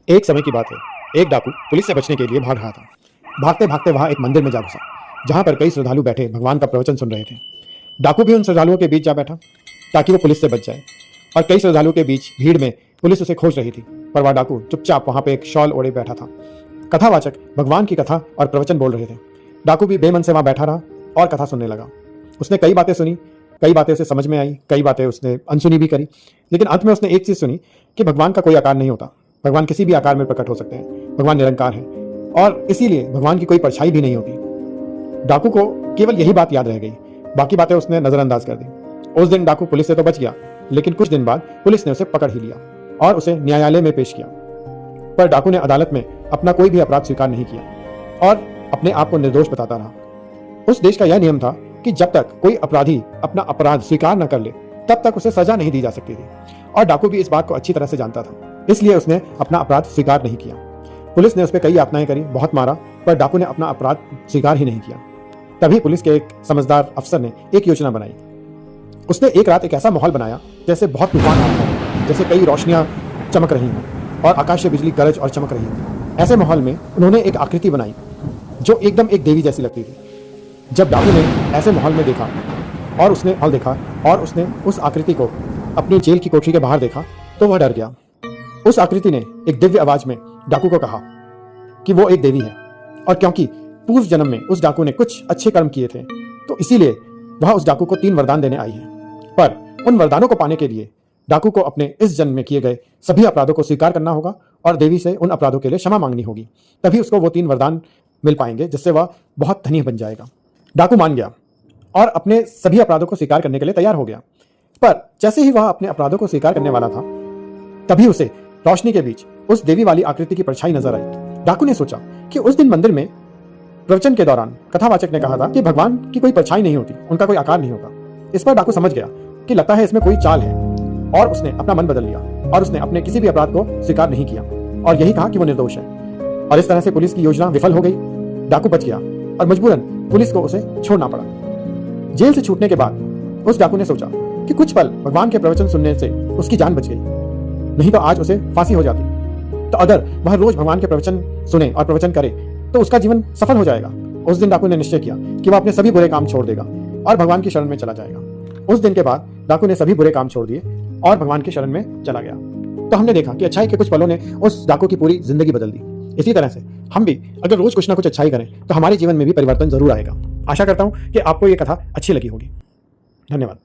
एक समय की बात है। एक डाकू पुलिस से बचने के लिए भाग रहा था। भागते भागते वहां एक मंदिर में जा घुसा, जहां पर कई श्रद्धालु बैठे भगवान का प्रवचन सुन रहे थे। डाकू भी उन श्रद्धालुओं के बीच जा बैठा ताकि वो पुलिस से बच जाए। और कई श्रद्धालुओं के बीच भीड़ में पुलिस उसे खोज रही थी, पर वह डाकू चुपचाप वहां पे एक शॉल ओढ़े बैठा था। कथावाचक भगवान की कथा और प्रवचन बोल रहे थे। डाकू भी बेमन से वहां बैठा रहा और कथा सुनने लगा। उसने कई बातें सुनी, कई बातें उसे समझ में आई, कई बातें उसने अनसुनी भी करी, लेकिन अंत में उसने एक चीज सुनी कि भगवान का कोई आकार नहीं होता। भगवान किसी भी आकार में प्रकट हो सकते हैं। भगवान निरंकार है और इसीलिए भगवान की कोई परछाई भी नहीं होती। डाकू को केवल यही बात याद रह गई, बाकी बातें उसने नजरअंदाज कर दी। उस दिन डाकू पुलिस से तो बच गया, लेकिन कुछ दिन बाद पुलिस ने उसे पकड़ ही लिया और उसे न्यायालय में पेश किया। पर डाकू ने अदालत में अपना कोई भी अपराध स्वीकार नहीं किया और अपने आप को निर्दोष बताता रहा। उस देश का यह नियम था कि जब तक कोई अपराधी अपना अपराध स्वीकार न कर ले, तब तक उसे सजा नहीं दी जा सकती थी। और डाकू भी इस बात को अच्छी तरह से जानता था, इसलिए उसने अपना अपराध स्वीकार नहीं किया। पुलिस ने उस पर कई यातनाएं करी, बहुत मारा, पर डाकू ने अपना अपराध स्वीकार ही नहीं किया। तभी पुलिस के एक समझदार अफसर ने एक योजना बनाई। उसने एक रात एक ऐसा माहौल बनाया जैसे बहुत तूफान आ रहा है, जैसे कई रोशनियां चमक रही हों और आकाश से बिजली गरज और चमक रही हो। ऐसे माहौल में उन्होंने एक आकृति बनाई जो एकदम एक देवी जैसी लगती थी। जब डाकू ने ऐसे माहौल में देखा और उसने उस आकृति को अपनी जेल की कोठरी के बाहर देखा, तो वह डर गया। उस आकृति ने एक दिव्य आवाज में डाकू को कहा कि वो एक देवी है, और क्योंकि पूर्व जन्म में उस डाकू ने कुछ अच्छे कर्म किए थे, तो इसीलिए वह उस डाकू को 3 वरदान देने आई है। पर उन वरदानों को पाने के लिए डाकू को अपने इस जन्म में किए गए सभी अपराधों को स्वीकार करना होगा और देवी से उन अपराधों के लिए क्षमा मांगनी होगी। तभी उसको वो 3 वरदान मिल पाएंगे, जिससे वह बहुत धनी बन जाएगा। डाकू मान गया और अपने सभी अपराधों को स्वीकार करने के लिए तैयार हो गया। पर जैसे ही वह अपने अपराधों को स्वीकार करने वाला था, तभी उसे रोशनी के बीच उस देवी वाली आकृति की परछाई नजर आई। डाकू ने सोचा कि उस दिन मंदिर में प्रवचन के दौरान कथावाचक ने कहा था कि भगवान की कोई परछाई नहीं होती, उनका कोई आकार नहीं होता। इस पर डाकू समझ गया कि लगता है इसमें कोई चाल है, और उसने अपना मन बदल लिया और उसने अपने किसी भी अपराध को स्वीकार नहीं किया और यही कहा कि वो निर्दोष है। और इस तरह से पुलिस की योजना विफल हो गई। डाकू बच गया और मजबूरन पुलिस को उसे छोड़ना पड़ा। जेल से छूटने के बाद उस डाकू ने सोचा कि कुछ पल भगवान के प्रवचन सुनने से उसकी जान बच गई, नहीं तो आज उसे फांसी हो जाती। तो अगर वह रोज भगवान के प्रवचन सुने और प्रवचन करे तो उसका जीवन सफल हो जाएगा। उस दिन डाकू ने निश्चय किया कि वह अपने सभी बुरे काम छोड़ देगा और भगवान की शरण में चला जाएगा। उस दिन के बाद डाकू ने सभी बुरे काम छोड़ दिए और भगवान की शरण में चला गया। तो हमने देखा कि अच्छाई के कुछ पलों ने उस डाकू की पूरी जिंदगी बदल दी। इसी तरह से हम भी अगर रोज कुछ ना कुछ अच्छाई करें तो हमारे जीवन में भी परिवर्तन जरूर आएगा। आशा करता हूं कि आपको ये कथा अच्छी लगी होगी। धन्यवाद।